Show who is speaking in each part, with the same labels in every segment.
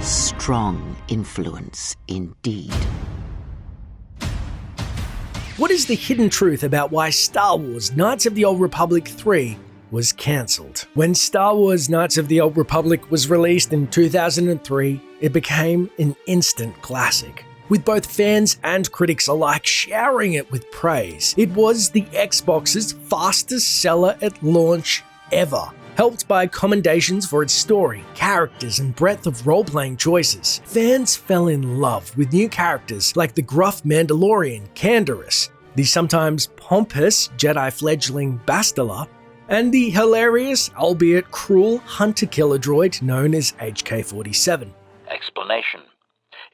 Speaker 1: Strong influence indeed.
Speaker 2: What is the hidden truth about why Star Wars Knights of the Old Republic 3 was cancelled? When Star Wars Knights of the Old Republic was released in 2003, it became an instant classic, with both fans and critics alike showering it with praise. It was the Xbox's fastest seller at launch ever, helped by commendations for its story, characters, and breadth of role-playing choices. Fans fell in love with new characters like the gruff Mandalorian Canderous, the sometimes pompous Jedi fledgling Bastila, and the hilarious, albeit cruel, hunter-killer droid known as HK-47.
Speaker 3: Explanation.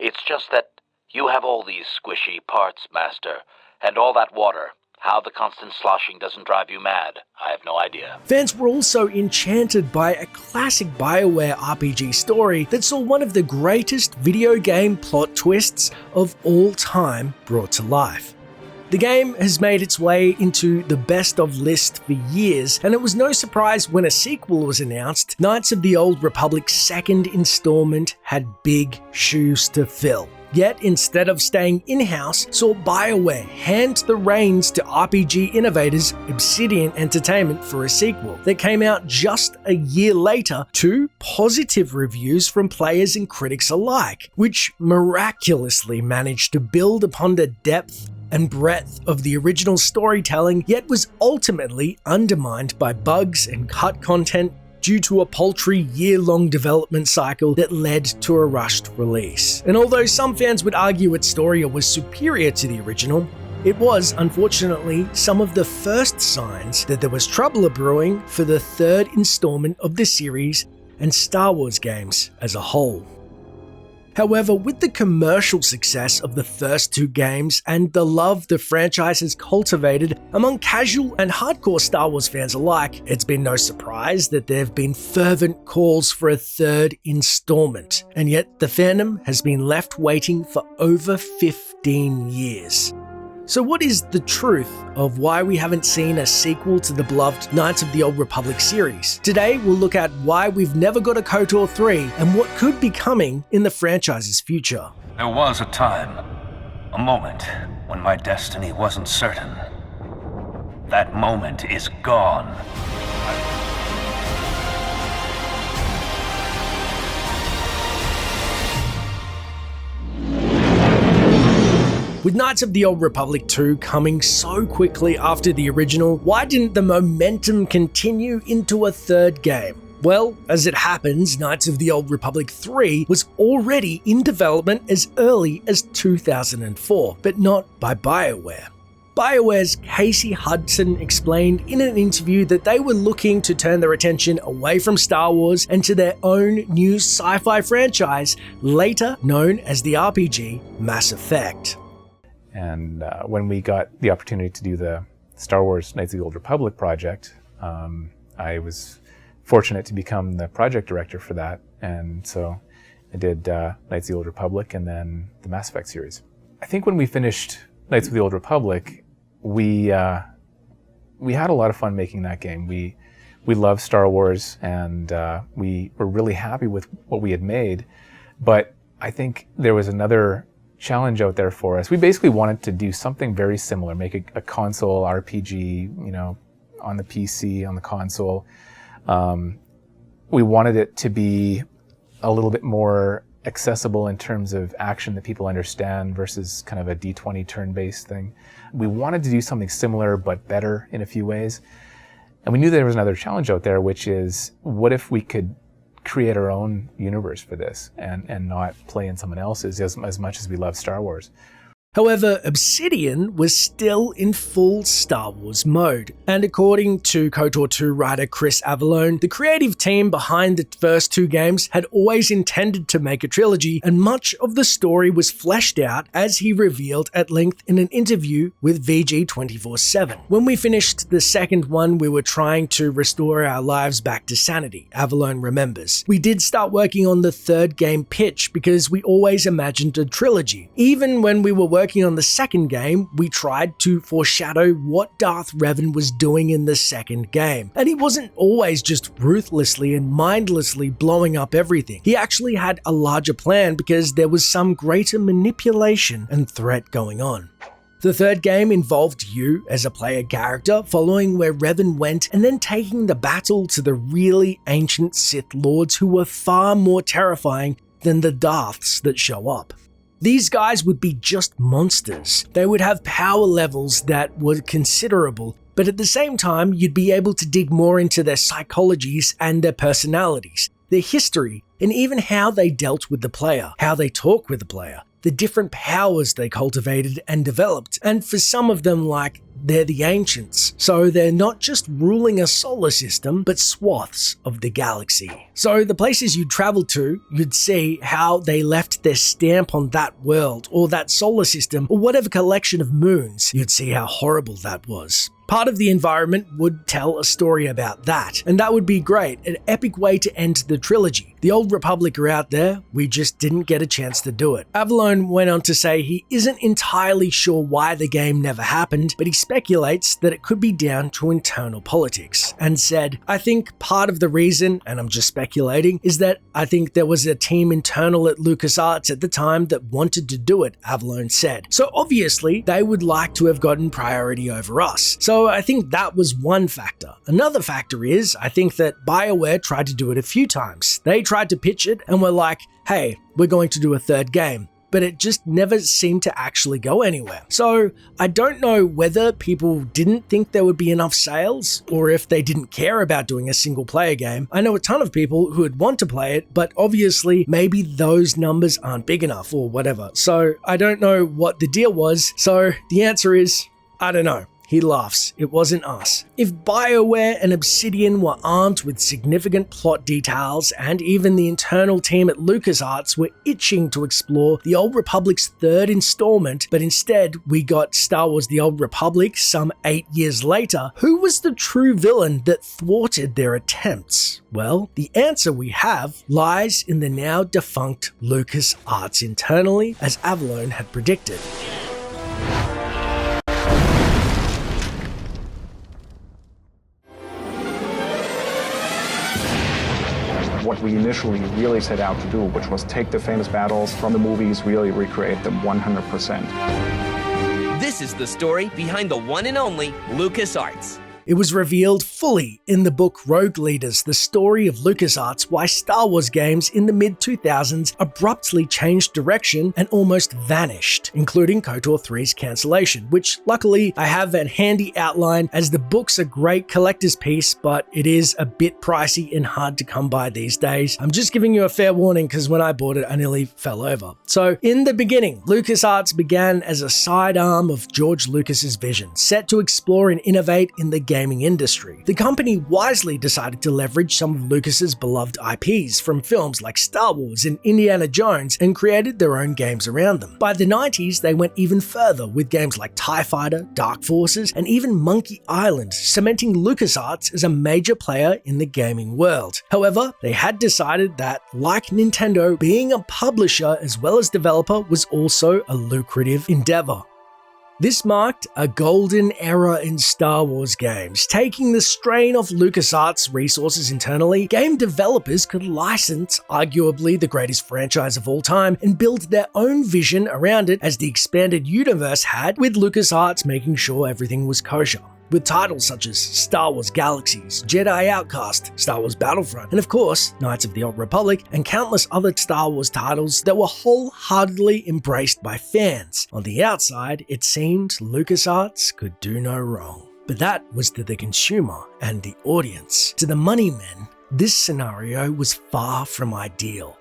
Speaker 3: It's just that you have all these squishy parts, Master, and all that water. How the constant sloshing doesn't drive you mad, I have no idea.
Speaker 2: Fans were also enchanted by a classic BioWare RPG story that saw one of the greatest video game plot twists of all time brought to life. The game has made its way into the best of list for years, and it was no surprise when a sequel was announced. Knights of the Old Republic's second installment had big shoes to fill. Yet, instead of staying in-house, saw BioWare hand the reins to RPG innovators Obsidian Entertainment for a sequel that came out just a year later to positive reviews from players and critics alike, which miraculously managed to build upon the depth and breadth of the original storytelling, yet was ultimately undermined by bugs and cut content due to a paltry year-long development cycle that led to a rushed release. And although some fans would argue its story was superior to the original, it was, unfortunately, some of the first signs that there was trouble brewing for the third installment of the series and Star Wars games as a whole. However, with the commercial success of the first two games and the love the franchise has cultivated among casual and hardcore Star Wars fans alike, it's been no surprise that there have been fervent calls for a third installment, and yet the fandom has been left waiting for over 15 years. So what is the truth of why we haven't seen a sequel to the beloved Knights of the Old Republic series? Today, we'll look at why we've never got a KOTOR 3 and what could be coming in the franchise's future.
Speaker 4: There was a time, a moment, when my destiny wasn't certain. That moment is gone.
Speaker 2: With Knights of the Old Republic 2 coming so quickly after the original, why didn't the momentum continue into a third game? Well, as it happens, Knights of the Old Republic 3 was already in development as early as 2004, but not by BioWare. BioWare's Casey Hudson explained in an interview that they were looking to turn their attention away from Star Wars and to their own new sci-fi franchise, later known as the RPG Mass Effect.
Speaker 5: And when we got the opportunity to do the Star Wars Knights of the Old Republic project, I was fortunate to become the project director for that. And so I did Knights of the Old Republic and then the Mass Effect series. I think when we finished Knights of the Old Republic, we had a lot of fun making that game. We loved Star Wars, and we were really happy with what we had made. But I think there was another challenge out there for us. We basically wanted to do something very similar, make a console RPG, on the PC, on the console. We wanted it to be a little bit more accessible in terms of action that people understand versus kind of a D20 turn-based thing. We wanted to do something similar but better in a few ways. And we knew there was another challenge out there, which is, what if we could create our own universe for this and not play in someone else's as much as we love Star Wars?
Speaker 2: However, Obsidian was still in full Star Wars mode, and according to KOTOR 2 writer Chris Avallone, the creative team behind the first two games had always intended to make a trilogy, and much of the story was fleshed out, as he revealed at length in an interview with VG 24/7. When we finished the second one, we were trying to restore our lives back to sanity, Avallone remembers. We did start working on the third game pitch because we always imagined a trilogy. Even when we were working on the second game, we tried to foreshadow what Darth Revan was doing in the second game. And he wasn't always just ruthlessly and mindlessly blowing up everything. He actually had a larger plan because there was some greater manipulation and threat going on. The third game involved you as a player character following where Revan went and then taking the battle to the really ancient Sith Lords who were far more terrifying than the Darths that show up. These guys would be just monsters. They would have power levels that were considerable, but at the same time, you'd be able to dig more into their psychologies and their personalities, their history, and even how they dealt with the player, how they talk with the player, the different powers they cultivated and developed. And for some of them, like, they're the ancients, so they're not just ruling a solar system, but swaths of the galaxy. So the places you'd travel to, you'd see how they left their stamp on that world, or that solar system, or whatever collection of moons. You'd see how horrible that was. Part of the environment would tell a story about that, and that would be great, an epic way to end the trilogy. The Old Republic are out there, we just didn't get a chance to do it. Avallone went on to say he isn't entirely sure why the game never happened, but he speculates that it could be down to internal politics, and said, I think part of the reason, and I'm just speculating, is that I think there was a team internal at Lucasarts at the time that wanted to do it, Avallone said. So obviously, they would like to have gotten priority over us. So I think that was one factor. Another factor is, I think that BioWare tried to do it a few times. They tried to pitch it and were like, hey, we're going to do a third game. But it just never seemed to actually go anywhere. So I don't know whether people didn't think there would be enough sales or if they didn't care about doing a single player game. I know a ton of people who would want to play it, but obviously maybe those numbers aren't big enough or whatever. So I don't know what the deal was. So the answer is, I don't know. He laughs, it wasn't us. If BioWare and Obsidian were armed with significant plot details and even the internal team at LucasArts were itching to explore the Old Republic's third installment, but instead we got Star Wars The Old Republic some 8 years later, who was the true villain that thwarted their attempts? Well, the answer we have lies in the now defunct LucasArts internally, as Avallone had predicted.
Speaker 6: What we initially really set out to do, which was take the famous battles from the movies, really recreate them 100%.
Speaker 7: This is the story behind the one and only LucasArts.
Speaker 2: It was revealed fully in the book Rogue Leaders, the story of LucasArts, why Star Wars games in the mid-2000s abruptly changed direction and almost vanished, including KOTOR 3's cancellation, which luckily I have a handy outline as the book's a great collector's piece, but it is a bit pricey and hard to come by these days. I'm just giving you a fair warning because when I bought it, I nearly fell over. So in the beginning, LucasArts began as a sidearm of George Lucas's vision, set to explore and innovate in the gaming industry. The company wisely decided to leverage some of Lucas's beloved IPs from films like Star Wars and Indiana Jones and created their own games around them. By the 90s, they went even further with games like TIE Fighter, Dark Forces, and even Monkey Island, cementing LucasArts as a major player in the gaming world. However, they had decided that, like Nintendo, being a publisher as well as developer was also a lucrative endeavor. This marked a golden era in Star Wars games. Taking the strain off LucasArts' resources internally, game developers could license arguably the greatest franchise of all time and build their own vision around it, as the expanded universe had, with LucasArts making sure everything was kosher. With titles such as Star Wars Galaxies, Jedi Outcast, Star Wars Battlefront, and of course, Knights of the Old Republic, and countless other Star Wars titles that were wholeheartedly embraced by fans. On the outside, it seemed LucasArts could do no wrong. But that was to the consumer and the audience. To the money men, this scenario was far from ideal.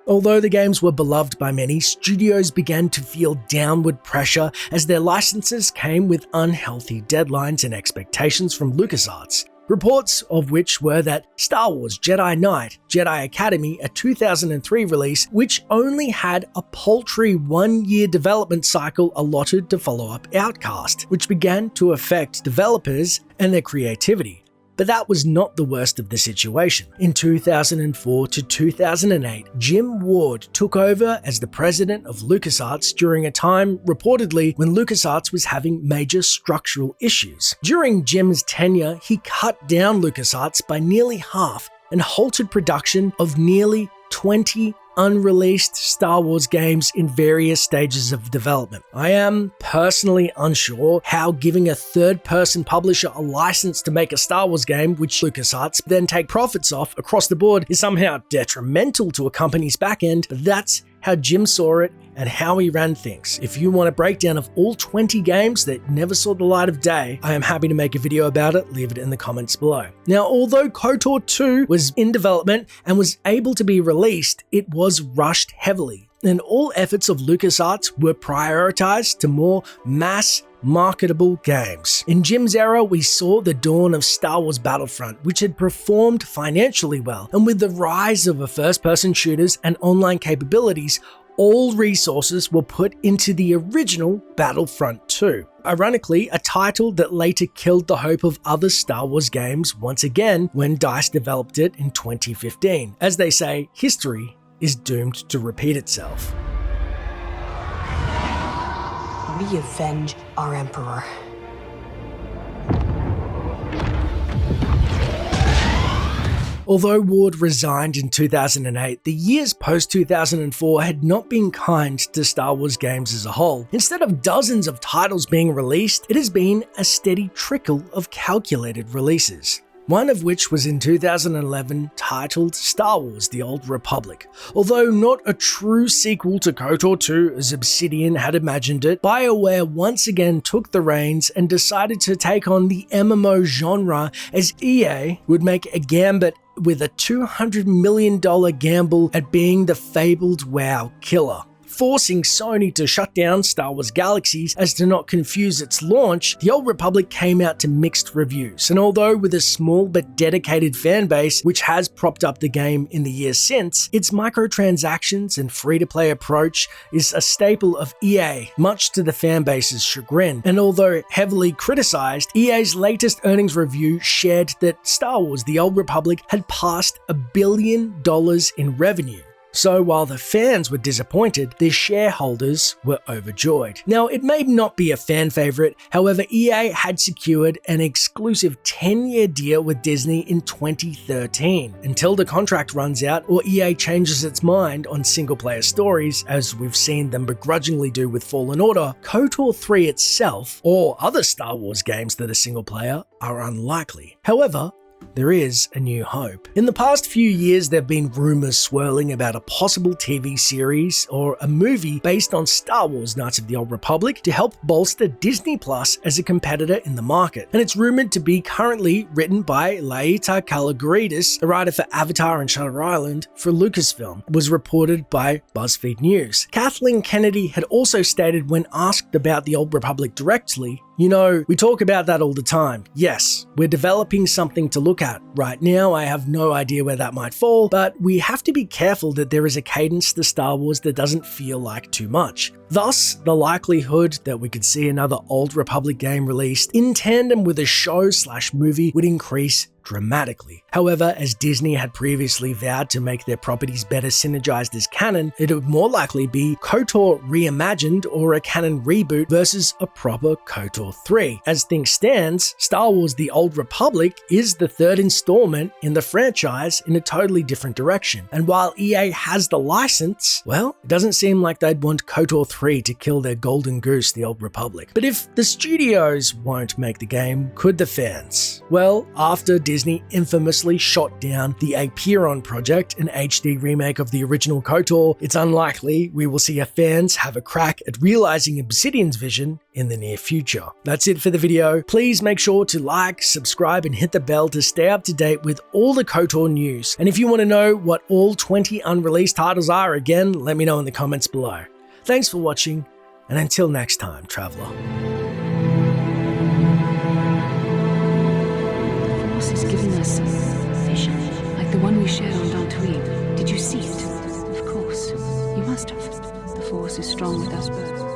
Speaker 2: Although the games were beloved by many, studios began to feel downward pressure as their licenses came with unhealthy deadlines and expectations from LucasArts. Reports of which were that Star Wars Jedi Knight, Jedi Academy, a 2003 release, which only had a paltry 1-year development cycle allotted to follow up Outcast, which began to affect developers and their creativity. But that was not the worst of the situation. In 2004 to 2008, Jim Ward took over as the president of Lucasarts during a time, reportedly, when Lucasarts was having major structural issues. During Jim's tenure, he cut down Lucasarts by nearly half and halted production of nearly 20 unreleased Star Wars games in various stages of development. I am personally unsure how giving a third-person publisher a license to make a Star Wars game, which LucasArts then take profits off across the board, is somehow detrimental to a company's backend, but that's how Jim saw it and how he ran things. If you want a breakdown of all 20 games that never saw the light of day, I am happy to make a video about it. Leave it in the comments below. Now, although Kotor 2 was in development and was able to be released, it was rushed heavily, and all efforts of LucasArts were prioritized to more mass marketable games. In Jim's era, we saw the dawn of Star Wars Battlefront, which had performed financially well, and with the rise of first-person shooters and online capabilities, all resources were put into the original Battlefront 2. Ironically, a title that later killed the hope of other Star Wars games once again when DICE developed it in 2015. As they say, history is doomed to repeat itself.
Speaker 8: We avenge our Emperor.
Speaker 2: Although Ward resigned in 2008, the years post-2004 had not been kind to Star Wars games as a whole. Instead of dozens of titles being released, it has been a steady trickle of calculated releases. One of which was in 2011 titled Star Wars: The Old Republic. Although not a true sequel to KOTOR 2 as Obsidian had imagined it, BioWare once again took the reins and decided to take on the MMO genre as EA would make a gambit with a $200 million gamble at being the fabled WoW killer. Forcing Sony to shut down Star Wars Galaxies as to not confuse its launch, The Old Republic came out to mixed reviews, and although with a small but dedicated fan base which has propped up the game in the years since, its microtransactions and free-to-play approach is a staple of EA, much to the fan base's chagrin. And although heavily criticized, EA's latest earnings review shared that Star Wars: The Old Republic had passed $1 billion in revenue. So while the fans were disappointed, the shareholders were overjoyed. Now, it may not be a fan favorite, however, EA had secured an exclusive 10-year deal with Disney in 2013. Until the contract runs out or EA changes its mind on single-player stories, as we've seen them begrudgingly do with Fallen Order, KOTOR 3 itself, or other Star Wars games that are single-player, are unlikely. However, there is a new hope. In the past few years, there have been rumors swirling about a possible TV series or a movie based on Star Wars: Knights of the Old Republic to help bolster Disney Plus as a competitor in the market. And it's rumored to be currently written by Laeta Kalogridis, a writer for Avatar and Shutter Island for Lucasfilm, was reported by BuzzFeed News. Kathleen Kennedy had also stated when asked about the Old Republic directly, "You know, we talk about that all the time. Yes, we're developing something to look at. Right now, I have no idea where that might fall, but we have to be careful that there is a cadence to Star Wars that doesn't feel like too much." Thus, the likelihood that we could see another Old Republic game released in tandem with a show/movie would increase dramatically. However, as Disney had previously vowed to make their properties better synergized as canon, it would more likely be KOTOR reimagined or a canon reboot versus a proper KOTOR 3. As things stands, Star Wars: The Old Republic is the third installment in the franchise in a totally different direction. And while EA has the license, well, it doesn't seem like they'd want KOTOR 3 to kill their golden goose, The Old Republic. But if the studios won't make the game, could the fans? Well, after Disney infamously shot down the Aperon project, an HD remake of the original KOTOR, it's unlikely we will see our fans have a crack at realizing Obsidian's vision in the near future. That's it for the video. Please make sure to like, subscribe, and hit the bell to stay up to date with all the KOTOR news. And if you want to know what all 20 unreleased titles are, again, let me know in the comments below. Thanks for watching, and until next time, Traveler.
Speaker 9: The Force is giving us a vision, like the one we shared on Dantooine. Did you see it? Of course. You must have. The Force is strong with us both.